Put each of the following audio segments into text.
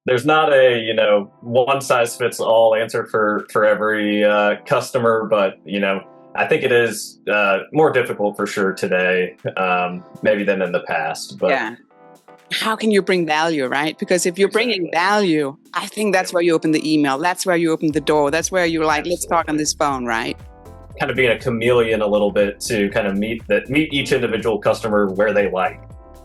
there's not a, one size fits all answer for every customer, but, I think it is more difficult for sure today, maybe than in the past. But Yeah. How can you bring value, right? Because if you're bringing value, I think that's where you open the email. That's where you open the door. That's where you're like, let's talk on this phone, right? kind of being a chameleon a little bit to kind of meet each individual customer where they like.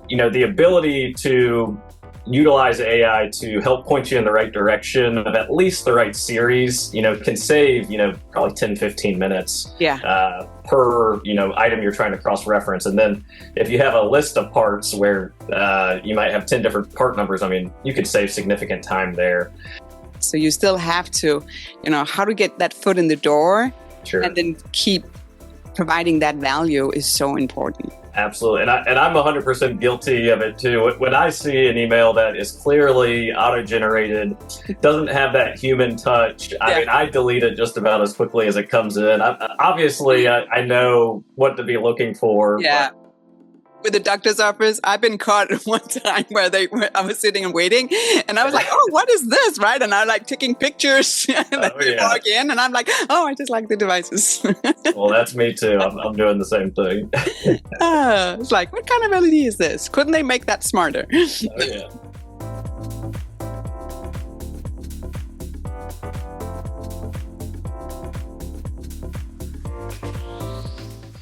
The ability to utilize AI to help point you in the right direction of at least the right series, can save, probably 10, 15 minutes per, item you're trying to cross-reference. And then if you have a list of parts where you might have 10 different part numbers, you could save significant time there. So you still have to, how to get that foot in the door. Sure. And then keep providing that value is so important. Absolutely. And I'm 100% guilty of it too. When I see an email that is clearly auto-generated, doesn't have that human touch, I delete it just about as quickly as it comes in. Obviously, I know what to be looking for. Yeah. With the doctor's office, I've been caught one time where I was sitting and waiting, and I was like, "Oh, what is this?" Right? And I'm like taking pictures, and then they log in, and I'm like, "Oh, I just like the devices." Well, that's me too. I'm doing the same thing. It's like, what kind of LED is this? Couldn't they make that smarter? Oh, yeah.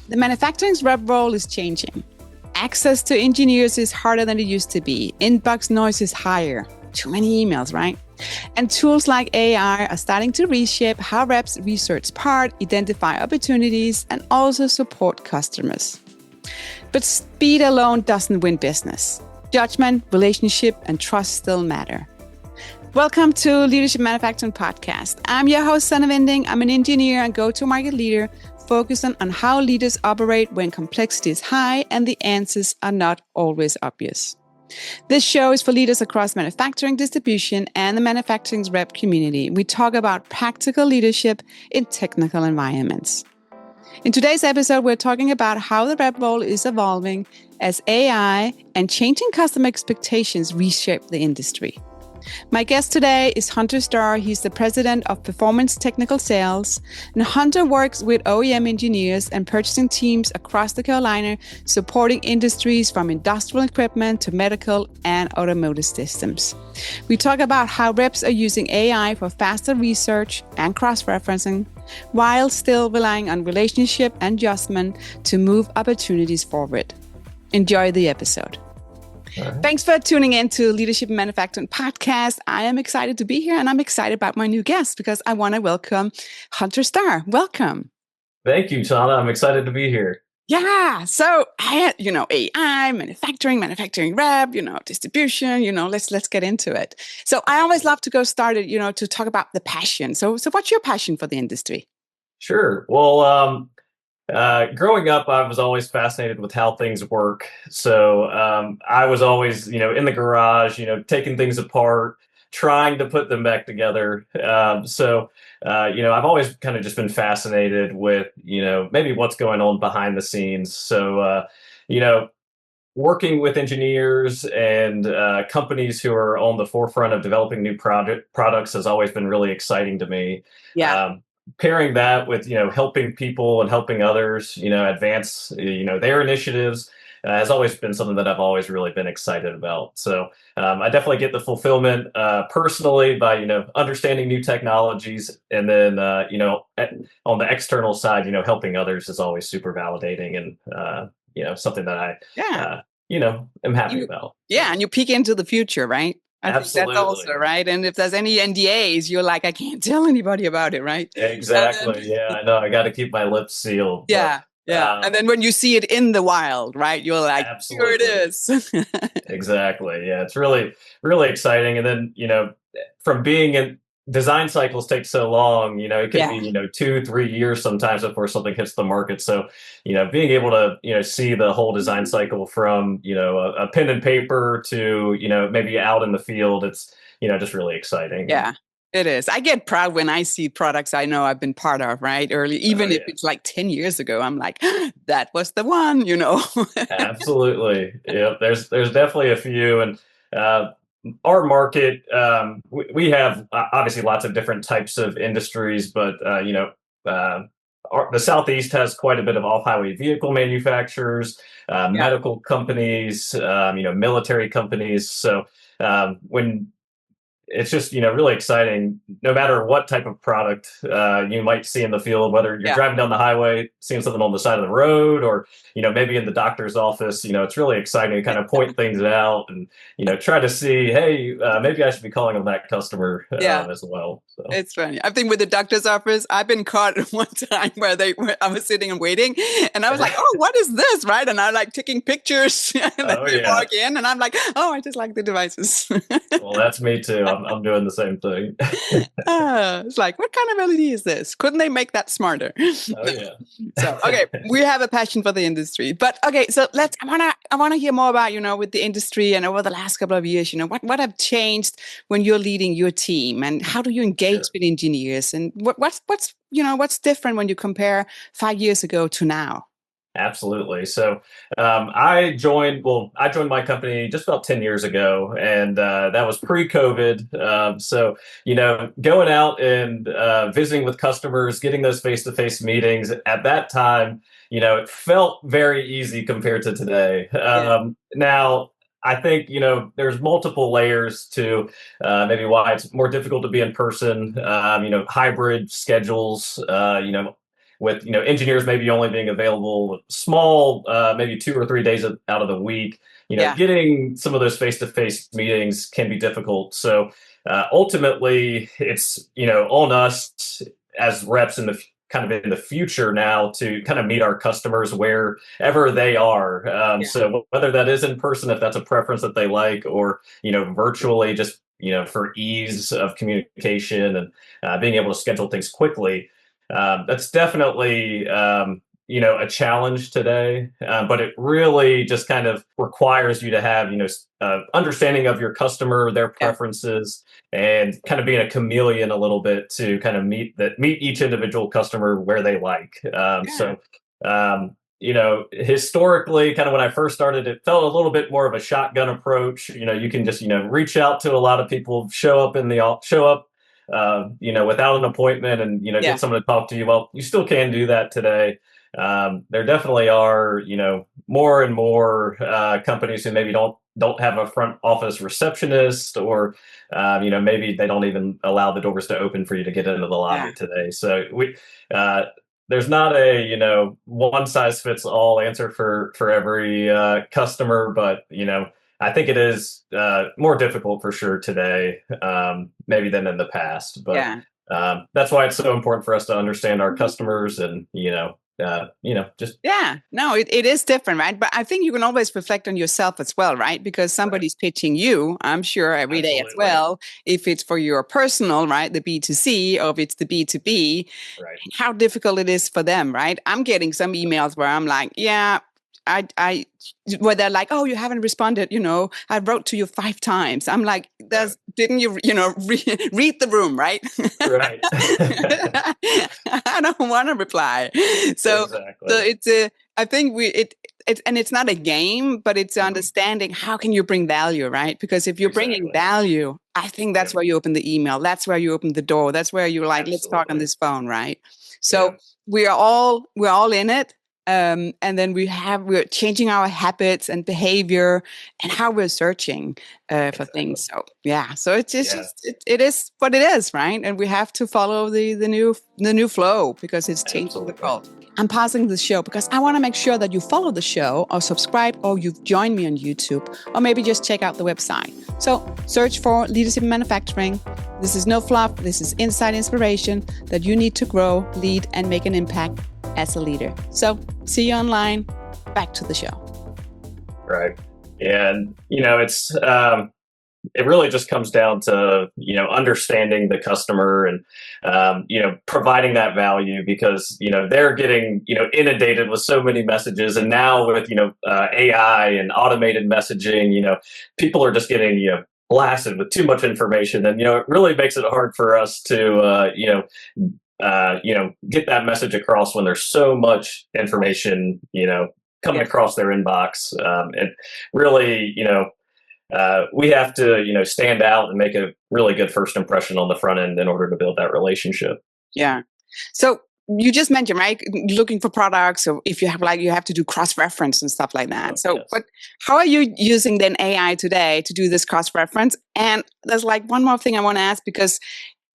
The manufacturing's rep role is changing. Access to engineers is harder than it used to be. Inbox noise is higher. Too many emails, right? And tools like AI are starting to reshape how reps research part, identify opportunities, and also support customers. But speed alone doesn't win business. Judgment, relationship, and trust still matter. Welcome to Leadership Manufacturing Podcast. I'm your host, Sannah Vinding. I'm an engineer and go-to-market leader focusing on how leaders operate when complexity is high and the answers are not always obvious. This show is for leaders across manufacturing, distribution, and the manufacturing's rep community. We talk about practical leadership in technical environments. In today's episode, we're talking about how the rep role is evolving as AI and changing customer expectations reshape the industry. My guest today is Hunter Starr. He's the president of Performance Technical Sales. And Hunter works with OEM engineers and purchasing teams across the Carolina, supporting industries from industrial equipment to medical and automotive systems. We talk about how reps are using AI for faster research and cross-referencing, while still relying on relationship and adjustment to move opportunities forward. Enjoy the episode. Right. Thanks for tuning in to Leadership and Manufacturing Podcast. I am excited to be here, and I'm excited about my new guest because I want to welcome Hunter Starr. Welcome. Thank you, Sannah. I'm excited to be here. Yeah. So I had, AI, manufacturing rep, distribution, let's get into it. So I always love to go started, to talk about the passion. So what's your passion for the industry? Sure. Well, growing up, I was always fascinated with how things work. So I was always, in the garage, taking things apart, trying to put them back together. I've always kind of just been fascinated with, maybe what's going on behind the scenes. So, working with engineers and companies who are on the forefront of developing new products has always been really exciting to me. Yeah. Pairing that with, helping people and helping others, advance, their initiatives has always been something that I've always really been excited about. So I definitely get the fulfillment personally by, understanding new technologies. And then, on the external side, helping others is always super validating and, something that I, am happy about. Yeah. And you peek into the future, right? Absolutely. That's also right. And if there's any NDAs, you're like, I can't tell anybody about it, right? Exactly. I know. I got to keep my lips sealed. Yeah. Yeah. And then when you see it in the wild, right, you're like, absolutely. Here it is. Exactly. Yeah. It's really, really exciting. And then, from being in design cycles take so long, it could be, 2-3 years sometimes before something hits the market. So, being able to, see the whole design cycle from, a pen and paper to, maybe out in the field, it's, just really exciting. Yeah, it is. I get proud when I see products I know I've been part of, right? Early, even if it's like 10 years ago, I'm like, that was the one, Absolutely. Yeah. There's definitely a few. And, our market, we have obviously lots of different types of industries, but the Southeast has quite a bit of off-highway vehicle manufacturers, Yeah. medical companies, military companies. So when it's just really exciting no matter what type of product you might see in the field, whether you're Yeah. driving down the highway seeing something on the side of the road, or maybe in the doctor's office. It's really exciting to kind of point things out and try to see, hey, maybe I should be calling on that customer Yeah. as well. So It's funny. I think with the doctor's office, I've been caught one time where I was sitting and waiting, and I was like, "Oh, what is this?" Right? And I'm like taking pictures, and then oh they yeah. walk in, and I'm like, "Oh, I just like the devices." Well, that's me too. I'm doing the same thing. It's like, what kind of LED is this? Couldn't they make that smarter? Oh yeah. So, okay, we have a passion for the industry, but okay, so I wanna hear more about with the industry and over the last couple of years. What have changed when you're leading your team, and how do you engage Sure. with engineers, and what's different when you compare 5 years ago to now? Absolutely. So I joined my company just about 10 years ago, and that was pre-COVID. So, going out and visiting with customers, getting those face-to-face meetings at that time, it felt very easy compared to today. Yeah, Now, I think, there's multiple layers to maybe why it's more difficult to be in person, hybrid schedules, with engineers maybe only being available small, maybe 2 or 3 days out of the week. yeah, Getting some of those face-to-face meetings can be difficult. So ultimately, it's on us as reps in the kind of in the future now to kind of meet our customers wherever they are. yeah, So whether that is in person, if that's a preference that they like, or virtually, just for ease of communication and being able to schedule things quickly. That's definitely a challenge today, but it really just kind of requires you to have understanding of your customer, their yeah, preferences, and kind of being a chameleon a little bit to kind of meet each individual customer where they like. yeah, Historically, kind of when I first started, it felt a little bit more of a shotgun approach. You can just reach out to a lot of people, show up without an appointment, and yeah, get someone to talk to you. Well, you still can do that today. There definitely are more and more companies who maybe don't have a front office receptionist, or maybe they don't even allow the doors to open for you to get into the yeah, lobby today. So uh, there's not a one size fits all answer for every customer, but I think it is more difficult for sure today, maybe than in the past. But yeah. that's why it's so important for us to understand our customers, and just Yeah, no, it is different, right? But I think you can always reflect on yourself as well, right? Because right, somebody's pitching you, I'm sure, every day as absolutely, well, if it's for your personal, right? The B2C, or if it's the B2B, right, how difficult it is for them, right? I'm getting some emails where I'm like, yeah, I, where they're like, oh, you haven't responded. I wrote to you 5 times. I'm like, right, didn't you, read the room, right? right, I don't want to reply. So, so exactly, it's a, I think and it's not a game, but it's mhm, understanding how can you bring value, right? Because if you're bringing exactly, value, I think that's yep, where you open the email. That's where you open the door. That's where you're like, let's talk on absolutely, this phone, right? So yeah, we're all in it. And then we're changing our habits and behavior and how we're searching for exactly, things. So yeah, so it's yeah, just it is what it is, right? And we have to follow the new flow because it's changing the absolutely. world. I'm pausing the show because I want to make sure that you follow the show or subscribe, or you've joined me on YouTube, or maybe just check out the website. So search for Leadership in Manufacturing. This is no fluff. This is inside inspiration that you need to grow, lead, and make an impact as a leader. So see you online. Back to the show. Right. And it really just comes down to understanding the customer, and providing that value, because they're getting inundated with so many messages, and now with AI and automated messaging, people are just getting blasted with too much information, and it really makes it hard for us to get that message across when there's so much information coming Yeah. across their inbox. And really, we have to, stand out and make a really good first impression on the front end in order to build that relationship. Yeah. So you just mentioned, right, looking for products, or if you have you have to do cross-reference and stuff like that. So, Yes. but how are you using then AI today to do this cross-reference? And there's one more thing I want to ask, because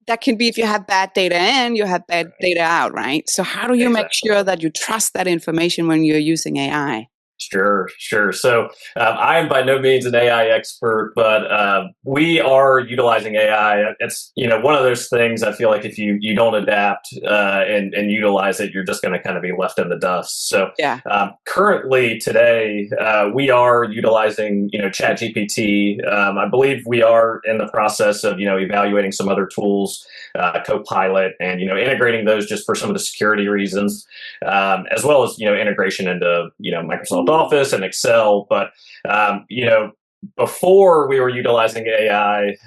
that can be if you have bad data in, you have bad data out, right? So how do you make Exactly. sure that you trust that information when you're using AI? Sure. So I am by no means an AI expert, but we are utilizing AI. It's one of those things. I feel like if you don't adapt and utilize it, you're just going to kind of be left in the dust. So Yeah. currently today, we are utilizing ChatGPT. I believe we are in the process of evaluating some other tools, Copilot, and integrating those just for some of the security reasons, as well as integration into Microsoft Office and Excel. But before we were utilizing AI,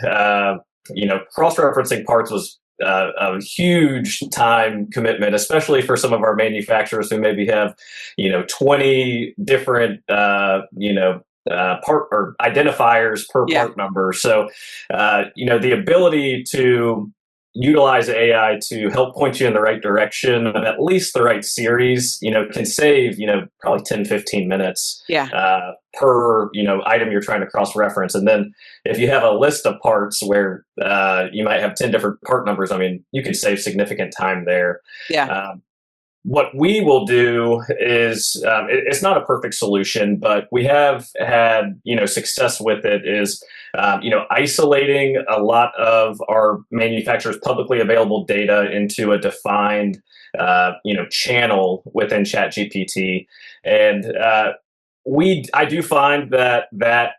cross-referencing parts was a huge time commitment, especially for some of our manufacturers who maybe have 20 different part or identifiers per part number. So the ability to utilize AI to help point you in the right direction of at least the right series, can save, probably 10, 15 minutes per, item you're trying to cross-reference. And then if you have a list of parts where you might have 10 different part numbers, I mean, you could save significant time there. What we will do is, it's not a perfect solution, but we have had, success with it, is, isolating a lot of our manufacturers' publicly available data into a defined, channel within ChatGPT. And I do find that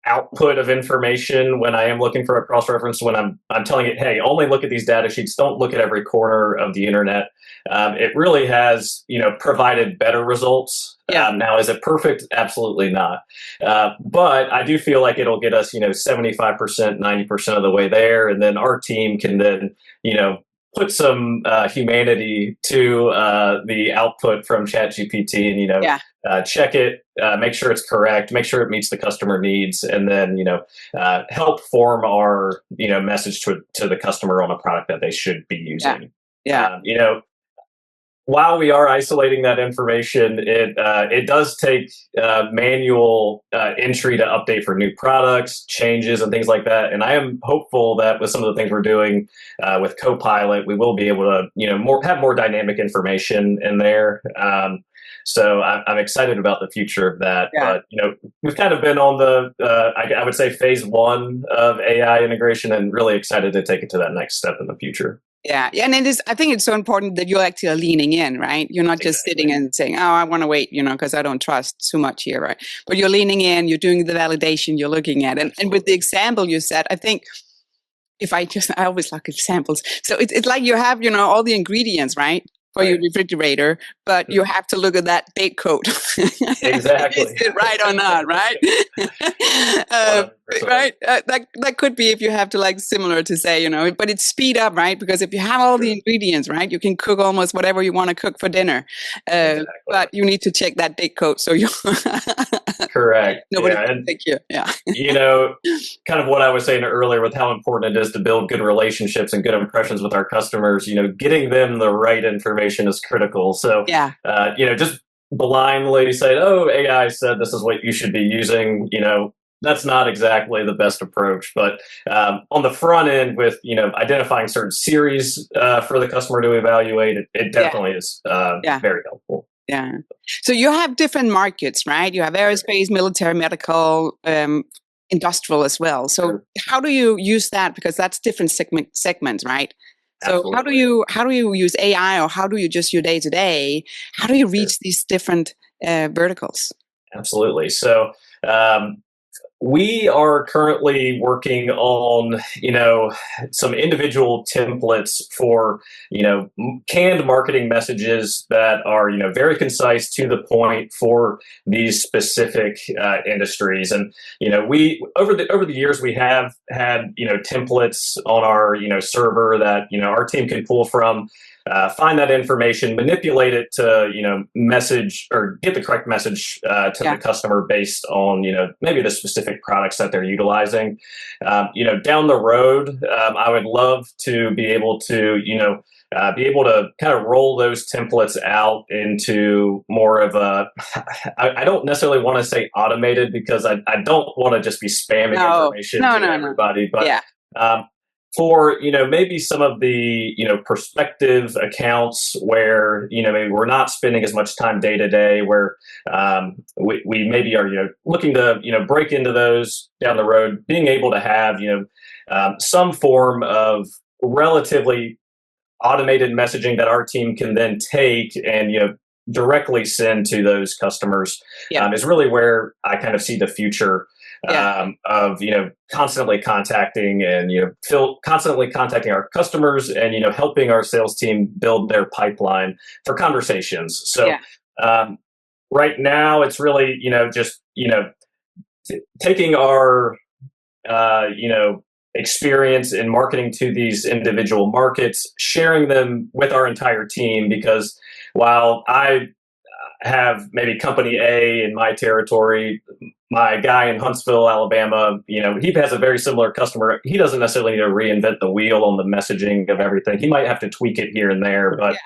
output of information when I am looking for a cross-reference, when I'm telling it, hey, only look at these data sheets, don't look at every corner of the internet. It really has, provided better results. Now, is it perfect? Absolutely not. But I do feel like it'll get us, 75%, 90% of the way there. And then our team can then, put some humanity to the output from ChatGPT and, check it, make sure it's correct, make sure it meets the customer needs, and then, help form our, message to the customer on a product that they should be using. While we are isolating that information, it does take manual entry to update for new products, changes, and things like that. And I am hopeful that with some of the things we're doing with Copilot, we will be able to have more dynamic information in there. So I'm excited about the future of that. But we've kind of been on the I would say phase one of AI integration, and really excited to take it to that next step in the future. And it is. I think it's so important that you're actually leaning in, right? You're not just sitting and saying, "Oh, I want to wait," because I don't trust too much here, right? But you're leaning in. You're doing the validation. You're looking at it. And with the example you said, I think I always like examples. So it's like you have, all the ingredients, right, for your refrigerator, but you have to look at that date code. Exactly. Is it right or not, right? Right. That could be if you have to similar to say, but it's speed up, right? Because if you have all the ingredients, right, you can cook almost whatever you want to cook for dinner. But you need to check that date code. So you correct. Nobody can take you. Kind of what I was saying earlier with how important it is to build good relationships and good impressions with our customers, getting them the right information is critical. So, just blindly say, oh, AI said this is what you should be using, that's not exactly the best approach. But on the front end with, identifying certain series for the customer to evaluate, it definitely is very helpful. So you have different markets, right? You have aerospace, military, medical, industrial as well. So how do you use that? Because that's different segments, right? So Absolutely. how do you use AI, or how do you just your day to day? How do you reach these different verticals? Absolutely. So we are currently working on, some individual templates for, canned marketing messages that are, very concise, to the point for these specific industries. And, we over the years, we have had, templates on our, server that, our team can pull from. find that information, manipulate it to, message or get the correct message to the customer based on, maybe the specific products that they're utilizing. Down the road, I would love to be able to, be able to kind of roll those templates out into more of a, I don't necessarily want to say automated, because I don't want to just be spamming information to everybody, but for, maybe some of the, prospective accounts where, maybe we're not spending as much time day to day, where we maybe are, looking to, break into those down the road, being able to have, some form of relatively automated messaging that our team can then take and, directly send to those customers is really where I kind of see the future of, constantly contacting and, constantly contacting our customers and, helping our sales team build their pipeline for conversations. So right now it's really, just, taking our, experience in marketing to these individual markets, sharing them with our entire team, because while I have maybe company A in my territory, my guy in Huntsville, Alabama, he has a very similar customer. He doesn't necessarily need to reinvent the wheel on the messaging of everything. He might have to tweak it here and there, but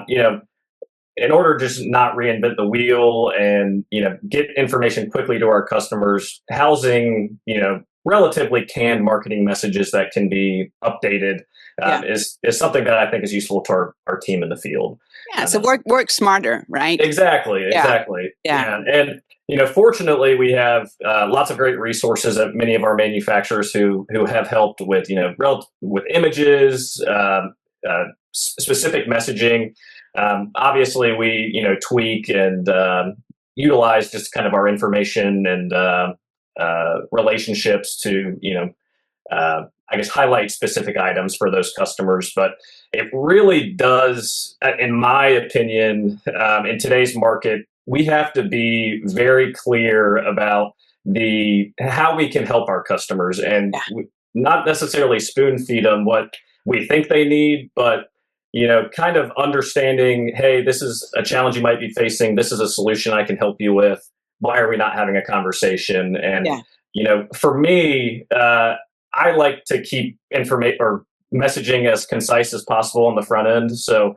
in order to just not reinvent the wheel and, get information quickly to our customers, housing, relatively canned marketing messages that can be updated is something that I think is useful to our team in the field. Yeah, so work smarter, right? Exactly. Yeah. And, fortunately, we have lots of great resources at many of our manufacturers who have helped with, with images, specific messaging. Obviously, we, tweak and utilize just kind of our information and relationships to, I guess, highlight specific items for those customers. But it really does, in my opinion, in today's market, we have to be very clear about how we can help our customers, and not necessarily spoon feed them what we think they need, but kind of understanding, hey, this is a challenge you might be facing. This is a solution I can help you with. Why are we not having a conversation? And, for me, I like to keep information or messaging as concise as possible on the front end. So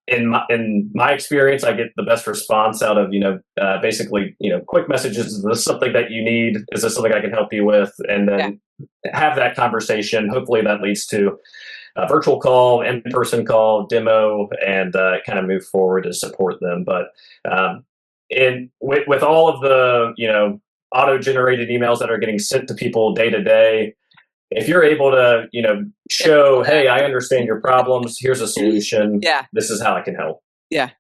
in my experience, I get the best response out of, basically, quick messages. Is this something that you need? Is this something I can help you with? And then have that conversation. Hopefully that leads to a virtual call, in-person call, demo, and kind of move forward to support them. But with all of the, auto-generated emails that are getting sent to people day to day, if you're able to, show, hey, I understand your problems, here's a solution, this is how I can help. Yeah.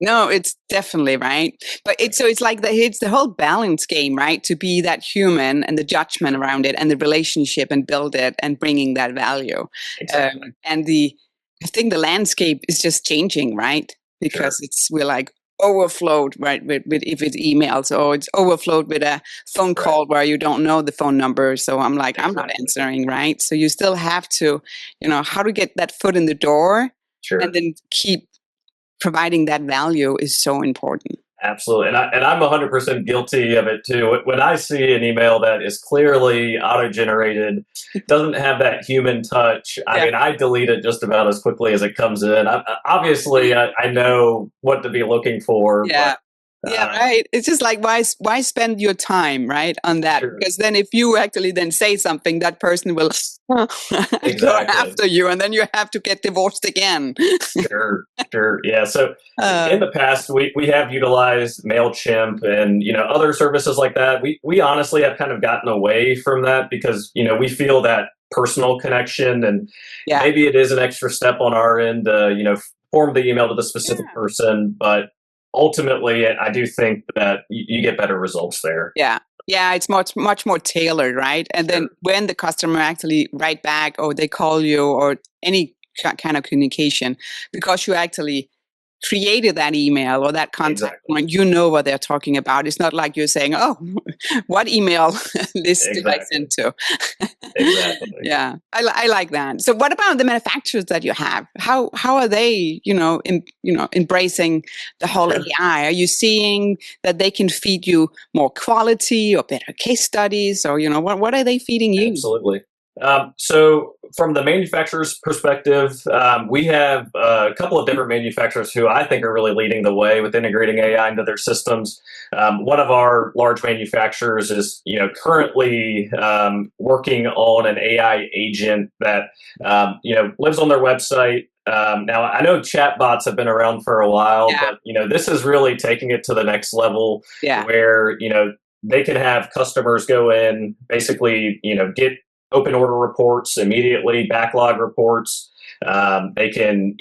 No, it's definitely right. But it's like it's the whole balance game, right? To be that human and the judgment around it and the relationship and build it and bringing that value. Exactly. And I think the landscape is just changing, right? Because we're like overflowed, right? With if it's emails, or it's overflowed with a phone call where you don't know the phone number. So I'm like, I'm not answering, right? So you still have to, how to get that foot in the door and then keep providing that value is so important. Absolutely. And I'm 100% guilty of it too. When I see an email that is clearly auto-generated, doesn't have that human touch, I mean, I delete it just about as quickly as it comes in. Obviously, I know what to be looking for. Yeah. Right. It's just like, why spend your time, right, on that? Because then if you actually then say something, that person will go after you, and then you have to get divorced again. Sure. Yeah. So in the past, we have utilized MailChimp and, other services like that. We honestly have kind of gotten away from that because, we feel that personal connection, and maybe it is an extra step on our end to, form the email to the specific person, but ultimately, I do think that you get better results there. Yeah, it's much more tailored, right? And then when the customer actually write back, or they call you, or any kind of communication, because you actually created that email or that contact Exactly. point, you know what they're talking about. It's not like you're saying, "Oh, what email list did I Exactly. send to?" Exactly. Yeah, I like that. So, what about the manufacturers that you have? How are they, embracing the whole Sure. AI? Are you seeing that they can feed you more quality or better case studies, or what are they feeding you? Absolutely. So, from the manufacturer's perspective, we have a couple of different manufacturers who I think are really leading the way with integrating AI into their systems. One of our large manufacturers is, currently working on an AI agent that, lives on their website. Now, I know chatbots have been around for a while, Yeah, but this is really taking it to the next level, yeah, where they can have customers go in, basically, get open order reports immediately, backlog reports. They can,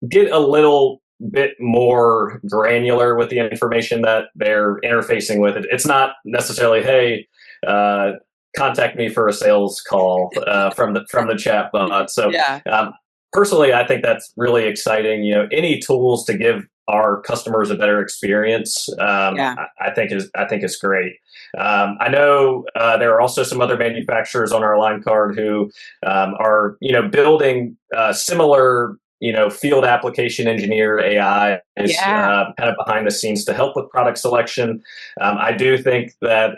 get a little bit more granular with the information that they're interfacing with. It's not necessarily, hey, uh, contact me for a sales call from the chat bot. So, yeah, personally, I think that's really exciting. Any tools to give our customers a better experience, yeah, I think is great. I know there are also some other manufacturers on our line card who are building similar field application engineer AI is yeah, kind of behind the scenes to help with product selection. I do think that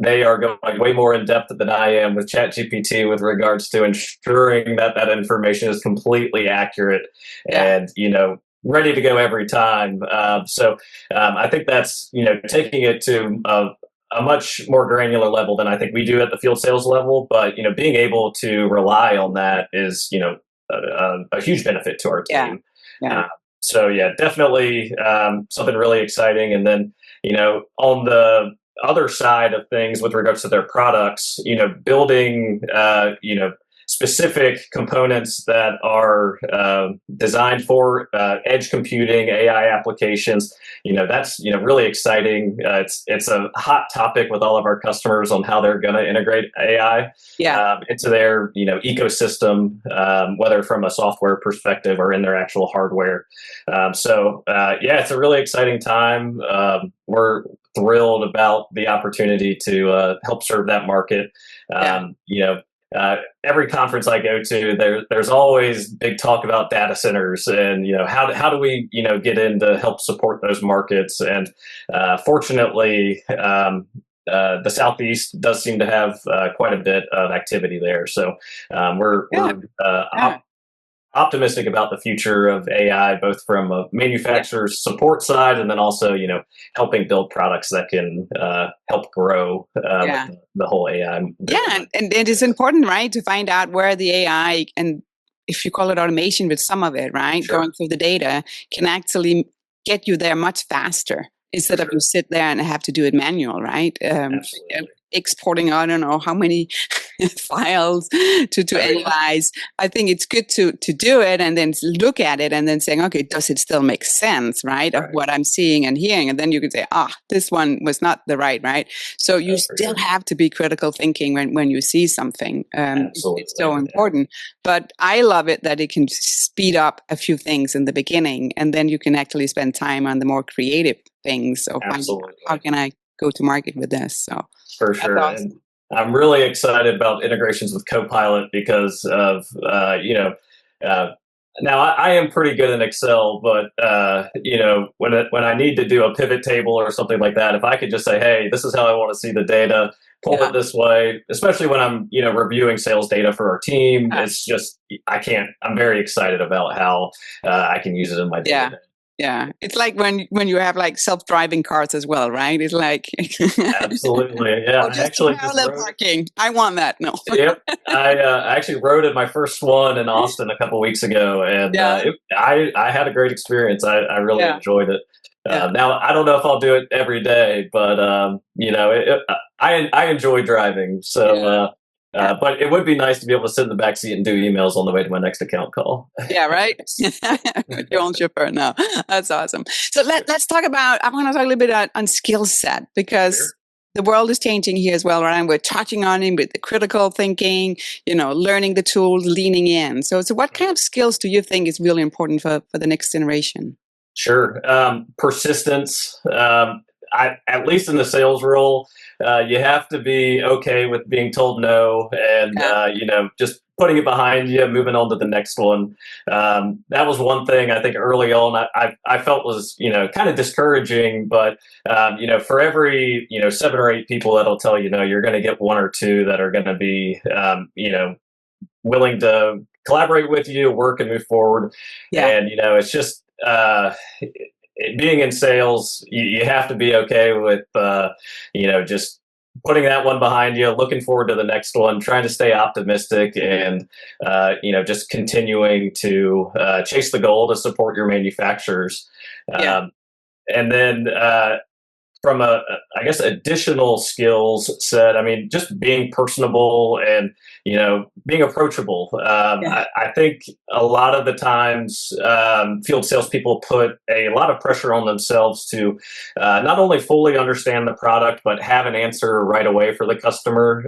they are going way more in depth than I am with ChatGPT with regards to ensuring that that information is completely accurate yeah, and ready to go every time. So I think that's taking it to a much more granular level than I think we do at the field sales level. But being able to rely on that is a huge benefit to our yeah, team. yeah, Uh, so yeah, definitely something really exciting. And then on the other side of things with regards to their products, building specific components that are designed for edge computing, AI applications. That's really exciting. It's a hot topic with all of our customers on how they're going to integrate AI yeah, into their ecosystem, whether from a software perspective or in their actual hardware. Yeah, it's a really exciting time. We're thrilled about the opportunity to help serve that market. yeah, Every conference I go to, there's always big talk about data centers and how do we get in to help support those markets. And fortunately, the Southeast does seem to have quite a bit of activity there. So we're yeah, yeah, optimistic about the future of AI, both from a yeah. manufacturer's support side and then also helping build products that can help grow with Yeah. the whole AI Yeah, movement. and it is important, right, to find out where the AI, and if you call it automation with some of it, right, Sure, going through the data can actually get you there much faster for instead of you sure, sit there and have to do it manual, right? absolutely. Exporting, I don't know how many files to Oh yeah, analyze. I think it's good to do it and then look at it and then saying, okay, does it still make sense, right, of right. what I'm seeing and hearing? And then you can say, this one was not the right. So you Oh, for still sure, have to be critical thinking when you see something. It's absolutely. so important. But I love it that it can speed up a few things in the beginning, and then you can actually spend time on the more creative things of finding out how Absolutely, can I go to market with this. So for that's sure. And awesome. I'm really excited about integrations with Copilot because of Uh, now I am pretty good in Excel, but when I need to do a pivot table or something like that, if I could just say, "Hey, this is how I want to see the data," pull Yeah. it this way, especially when I'm reviewing sales data for our team, Yeah. it's just I can't. I'm very excited about how I can use it in my day to Yeah. day. Yeah. It's like when you have like self-driving cars as well, right? It's like Absolutely, yeah. oh, I just do actually just parallel wrote. parking. I want that. No. Yep, I actually rode in my first one in Austin a couple weeks ago, and Yeah. I had a great experience. I really Yeah. enjoyed it. Yeah. Now I don't know if I'll do it every day, but I enjoy driving. So, Yeah. Yeah. but it would be nice to be able to sit in the back seat and do emails on the way to my next account call. Yeah, right. Your own chauffeur now. That's awesome. So let's talk about. I want to talk a little bit on skill set because Sure. the world is changing here as well, right? And we're touching on it with the critical thinking, learning the tools, leaning in. So what kind of skills do you think is really important for the next generation? Sure. Persistence. At least in the sales role, you have to be okay with being told no, and Yeah. just putting it behind you, moving on to the next one. That was one thing I think early on I felt was kind of discouraging, but for every 7 or 8 people that'll tell you no, you're going to get 1 or 2 that are going to be willing to collaborate with you, work and move forward. Yeah. And it's just being in sales, you have to be okay with just putting that one behind you, looking forward to the next one, trying to stay optimistic, and just continuing to chase the goal to support your manufacturers. Yeah. And then from I guess additional skills set, I mean, just being personable and being approachable. I think a lot of the times field salespeople put a lot of pressure on themselves to not only fully understand the product but have an answer right away for the customer.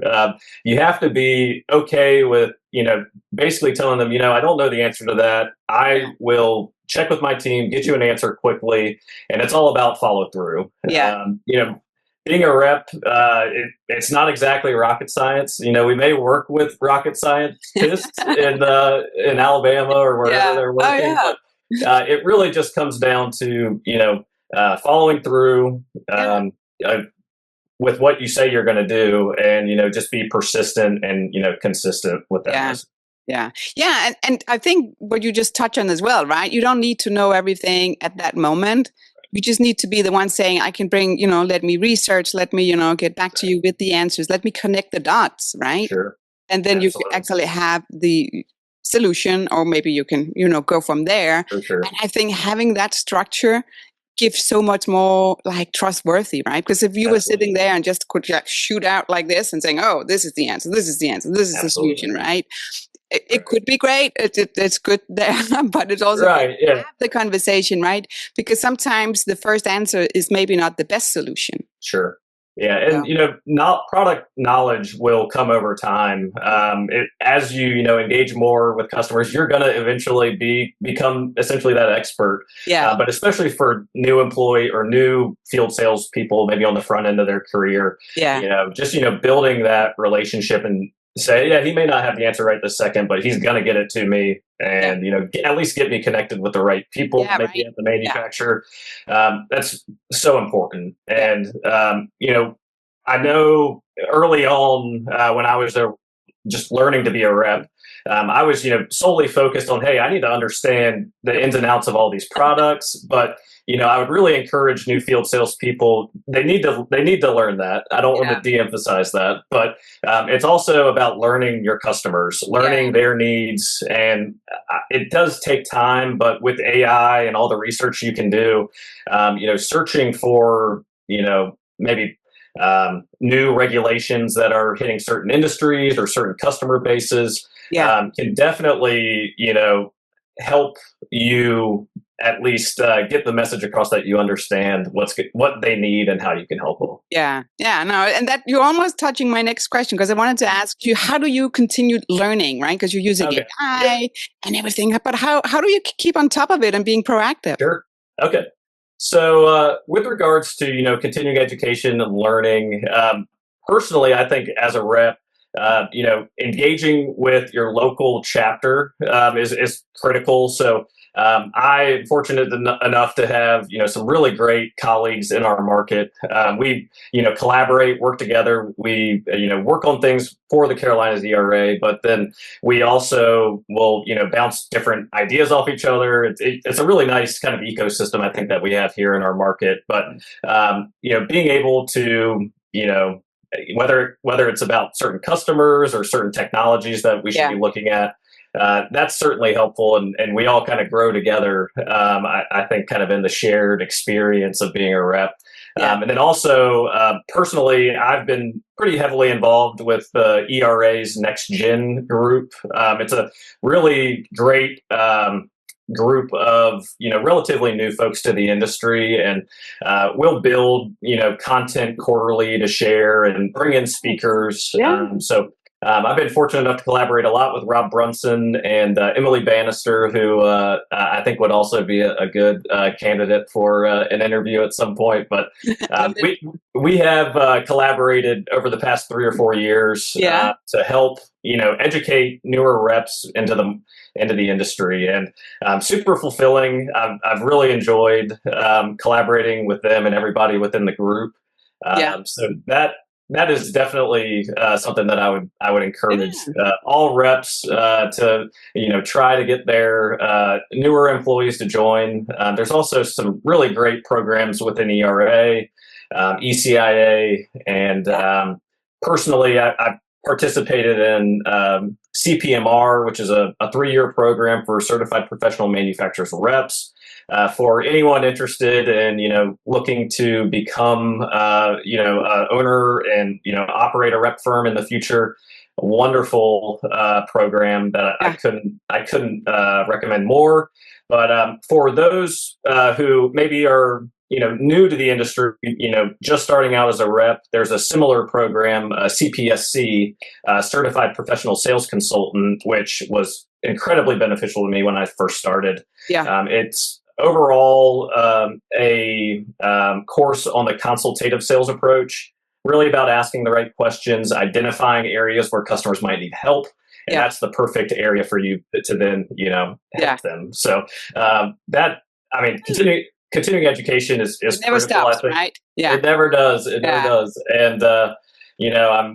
You have to be okay with basically telling them, I don't know the answer to that. I will check with my team, get you an answer quickly, and it's all about follow through. Yeah. Being a rep, it's not exactly rocket science. We may work with rocket scientists in Alabama or wherever they're working, but it really just comes down to following through with what you say you're going to do, and just be persistent and consistent with that. Yeah. And I think what you just touched on as well, right? You don't need to know everything at that moment. You just need to be the one saying, I can bring, let me research, let me, get back to you with the answers, let me connect the dots, right? Sure. And then Absolutely. You can actually have the solution, or maybe you can, go from there. For sure. And I think having that structure gives so much more trustworthy, right? Because if you were sitting there and just could shoot out like this and saying, oh, this is the answer, this is the answer, this is the solution, right? It could be great. It's good there, but it's also right. Yeah. Have the conversation, right? Because sometimes the first answer is maybe not the best solution. Sure. Yeah, and not product knowledge will come over time. As you engage more with customers, you're going to eventually become essentially that expert. Yeah. But especially for new employee or new field sales people, maybe on the front end of their career, just building that relationship and say, he may not have the answer right this second, but he's going to get it to me, and at least get me connected with the right people, maybe at the manufacturer. That's so important. And I know early on when I was just learning to be a rep, I was solely focused on, hey, I need to understand the ins and outs of all these products, but I would really encourage new field salespeople. They need to learn that. I don't want to de-emphasize that, but it's also about learning your customers, learning their needs, and it does take time. But with AI and all the research you can do, searching for maybe new regulations that are hitting certain industries or certain customer bases can definitely help you at least get the message across that you understand what they need and how you can help them. No, and that you're almost touching my next question, because I wanted to ask you, how do you continue learning, right? Because you're using AI and everything, but how do you keep on top of it and being proactive? Sure. Okay. So with regards to continuing education and learning, personally, I think as a rep, engaging with your local chapter is critical. So I'm fortunate enough to have some really great colleagues in our market. We collaborate, work together. We work on things for the Carolinas ERA, but then we also will bounce different ideas off each other. It's a really nice kind of ecosystem, I think, that we have here in our market. But being able to whether it's about certain customers or certain technologies that we should be looking at, that's certainly helpful, and we all kind of grow together. I think kind of in the shared experience of being a rep. And then also personally, I've been pretty heavily involved with the ERA's Next Gen group. It's a really great group of, relatively new folks to the industry, and we'll build, content quarterly to share and bring in speakers. Yeah. I've been fortunate enough to collaborate a lot with Rob Brunson and Emily Bannister, who I think would also be a good candidate for an interview at some point. But we have collaborated over the past 3 or 4 years to help educate newer reps into the industry, and super fulfilling. I've really enjoyed collaborating with them and everybody within the group. So that is definitely something that I would encourage all reps to try to get their newer employees to join. There's also some really great programs within ERA, ECIA, and personally, I've participated in CPMR, which is a 3-year program for certified professional manufacturers reps. For anyone interested in, looking to become, owner and, operate a rep firm in the future, a wonderful program that I couldn't recommend more. But for those who maybe are, new to the industry, just starting out as a rep, there's a similar program, CPSC, Certified Professional Sales Consultant, which was incredibly beneficial to me when I first started. It's overall a course on the consultative sales approach, really about asking the right questions, identifying areas where customers might need help, and that's the perfect area for you to then help them. So continuing education is it never critical, stops, right? It never does. It never does. And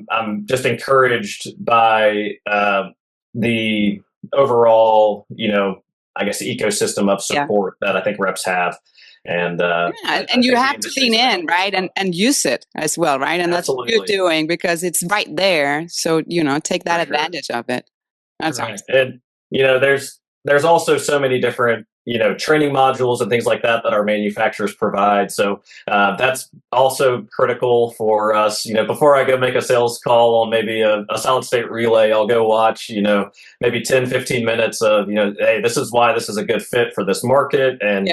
I'm just encouraged by the overall I guess ecosystem of support that I think reps have. And and you have to lean in, right? And use it as well, right? And that's what you're doing, because it's right there. So, take that advantage of it. That's awesome. And, there's also so many different, training modules and things like that our manufacturers provide. So that's also critical for us. Before I go make a sales call on maybe a solid state relay, I'll go watch, maybe 10, 15 minutes of, hey, this is why this is a good fit for this market. And,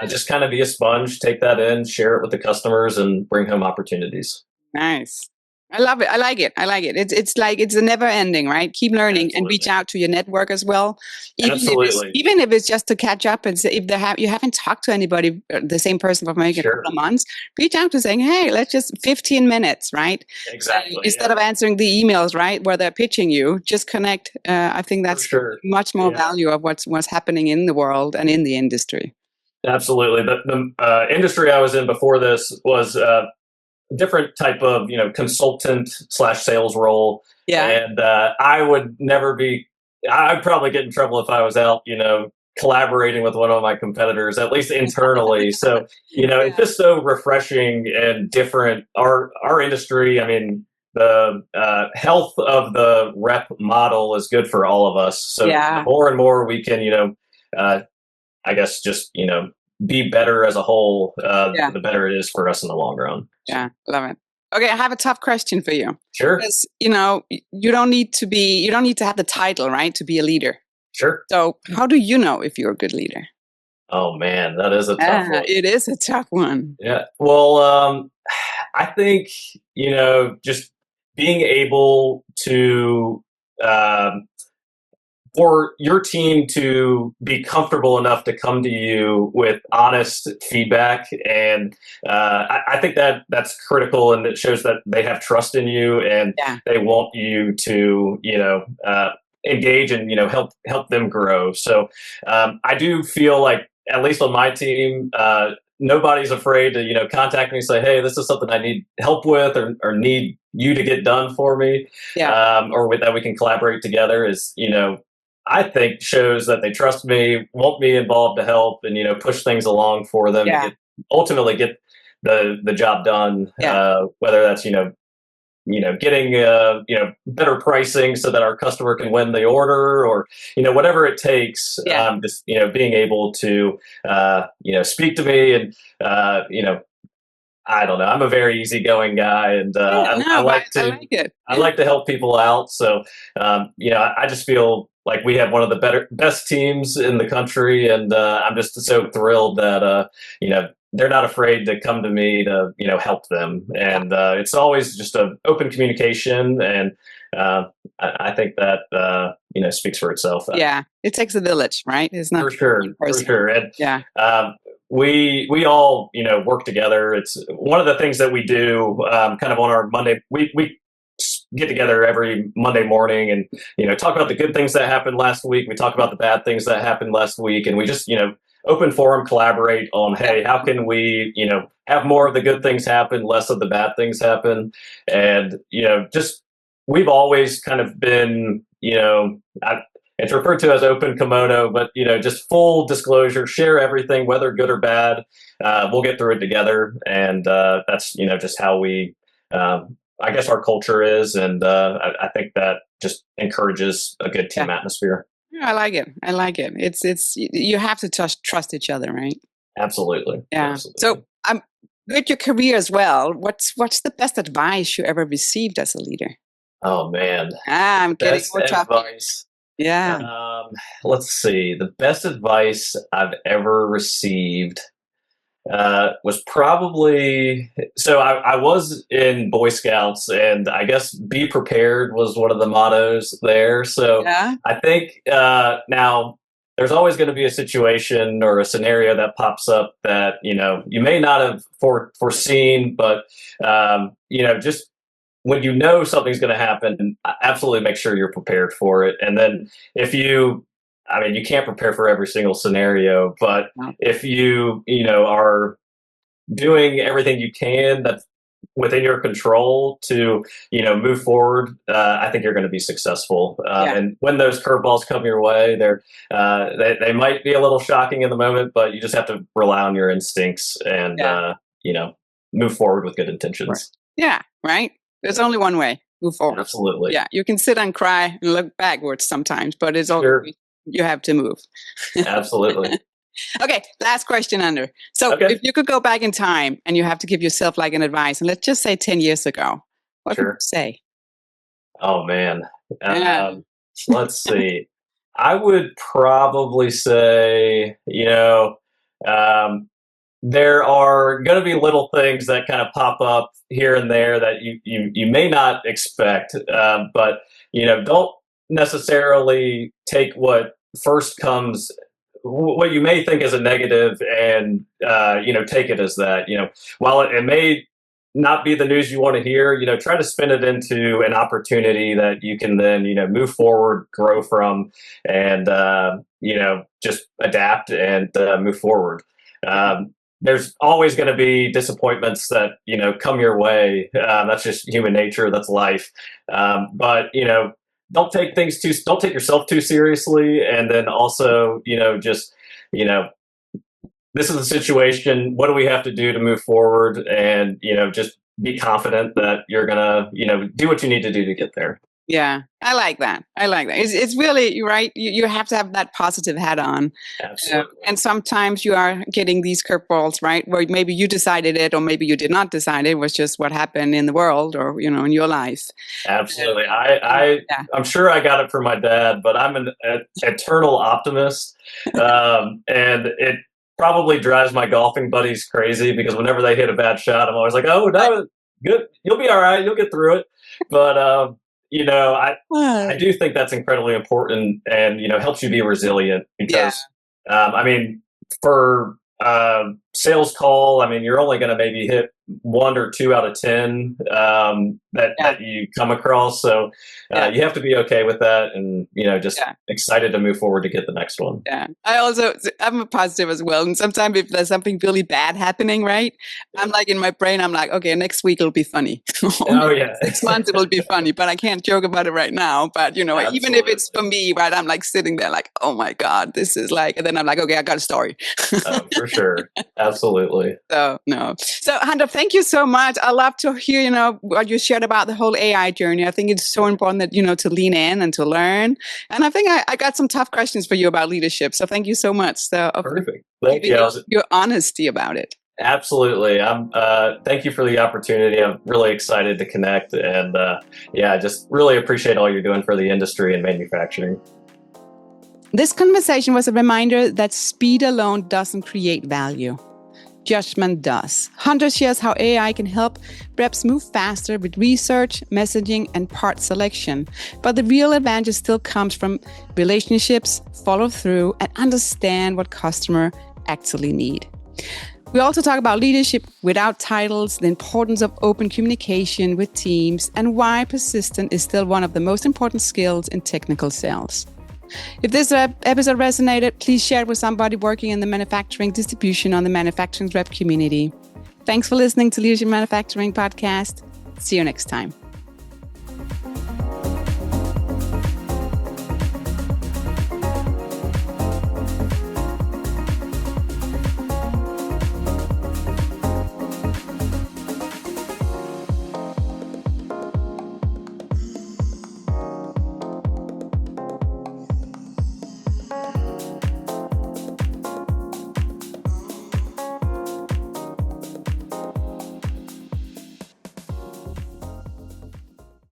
just kind of be a sponge, take that in, share it with the customers, and bring home opportunities. Nice. I love it. I like it. It's like it's a never ending, right? Keep learning and reach out to your network as well. Even if it's just to catch up and say, if you haven't talked to anybody, the same person for maybe a couple of months, reach out to saying, hey, let's just 15 minutes, right? Exactly. Instead of answering the emails, right, where they're pitching you, just connect. I think that's much more value of what's happening in the world and in the industry. Absolutely. The industry I was in before this was different type of consultant / sales role, and I would never be. I'd probably get in trouble if I was out collaborating with one of my competitors, at least internally. So it's just so refreshing and different. Our industry, I mean, the health of the rep model is good for all of us. So the more and more we can I guess just be better as a whole, the better it is for us in the long run. Yeah, love it. Okay, I have a tough question for you. Sure. Because you don't need to have the title, right, to be a leader. Sure. So how do you know if you're a good leader? Oh man, that is a tough one. It is a tough one. Yeah. Well, I think just being able to for your team to be comfortable enough to come to you with honest feedback. And I think that's critical, and it shows that they have trust in you, and they want you to, engage and, help them grow. So I do feel like, at least on my team, nobody's afraid to, contact me and say, hey, this is something I need help with, or need you to get done for me, or that we can collaborate together, is, I think shows that they trust me, want me involved to help, and push things along for them to ultimately get the job done. Whether that's getting better pricing so that our customer can win the order, or whatever it takes. Just being able to speak to me, and I don't know. I'm a very easygoing guy, and I like to help people out. So I just feel like we have one of the best teams in the country, and I'm just so thrilled that they're not afraid to come to me to help them, and it's always just an open communication, and I think that speaks for itself. Yeah, it takes a village, right? It's not For sure, for sure, and yeah. We all work together. It's one of the things that we do kind of on our Monday. We get together every Monday morning and talk about the good things that happened last week. We talk about the bad things that happened last week, and we just open forum collaborate on, hey, how can we have more of the good things happen, less of the bad things happen, and just we've always kind of been it's referred to as open kimono, but just full disclosure, share everything, whether good or bad. We'll get through it together, and that's just how we, I guess, our culture is, and I think that just encourages a good team atmosphere. Yeah, I like it. I like it. It's you have to trust each other, right? Absolutely. Yeah. Absolutely. So with your career as well, what's the best advice you ever received as a leader? Oh man, I'm getting best more tough. advice. Yeah. Let's see. The best advice I've ever received was probably so I was in Boy Scouts, and I guess be prepared was one of the mottos there. So Yeah. I think now there's always going to be a situation or a scenario that pops up that you may not have foreseen, but just when something's going to happen, absolutely make sure you're prepared for it. And then you can't prepare for every single scenario, but if you are doing everything you can that's within your control to move forward, I think you're going to be successful. And when those curveballs come your way, they might be a little shocking in the moment, but you just have to rely on your instincts and move forward with good intentions. Right. Yeah, right. There's only one way. Move forward. Absolutely. Yeah, you can sit and cry and look backwards sometimes, but it's all you have to move. Absolutely. Okay, last question, Andrew. So if you could go back in time and you have to give yourself like an advice, and let's just say 10 years ago, what would you say? Oh, man. Let's see. I would probably say, there are going to be little things that kind of pop up here and there that you may not expect, but don't necessarily take what first comes, what you may think is a negative, and take it as that. While it may not be the news you want to hear, try to spin it into an opportunity that you can then move forward, grow from, and just adapt and move forward. There's always going to be disappointments that come your way. That's just human nature. That's life. But don't take yourself too seriously, and then also just this is a situation. What do we have to do to move forward? And just be confident that you're gonna do what you need to do to get there. Yeah, I like that. It's really, you're right. You have to have that positive hat on. Absolutely. And sometimes you are getting these curveballs, right? Where maybe you decided it, or maybe you did not decide it. It was just what happened in the world, or in your life. Absolutely. I'm sure I got it from my dad, but I'm an eternal optimist, and it probably drives my golfing buddies crazy because whenever they hit a bad shot, I'm always like, "Oh no, good, you'll be all right, you'll get through it." But I do think that's incredibly important, and helps you be resilient because for sales call, you're only going to maybe hit 1 or 2 out of 10 that you come across. So you have to be okay with that, and just excited to move forward to get the next one. Yeah, I'm a positive as well. And sometimes if there's something really bad happening, right, I'm like in my brain, I'm like, okay, next week it'll be funny. Oh yeah, 6 months it'll be funny, but I can't joke about it right now. But even if it's for me, right, I'm like sitting there like, oh my God, this is like, and then I'm like, okay, I got a story. For sure, absolutely. So Hunter, thank you so much. I love to hear what you shared about the whole AI journey. I think it's so important that to lean in and to learn. And I think I got some tough questions for you about leadership. So thank you so much. So perfect. Thank you. Your honesty about it. Absolutely. Thank you for the opportunity. I'm really excited to connect, and I just really appreciate all you're doing for the industry and manufacturing. This conversation was a reminder that speed alone doesn't create value. Judgment does. Hunter shares how AI can help reps move faster with research, messaging, and part selection. But the real advantage still comes from relationships, follow through, and understand what customer actually need. We also talk about leadership without titles, the importance of open communication with teams, and why persistence is still one of the most important skills in technical sales. If this episode resonated, please share it with somebody working in the manufacturing distribution on the manufacturing rep community. Thanks for listening to Leadership Manufacturing Podcast. See you next time.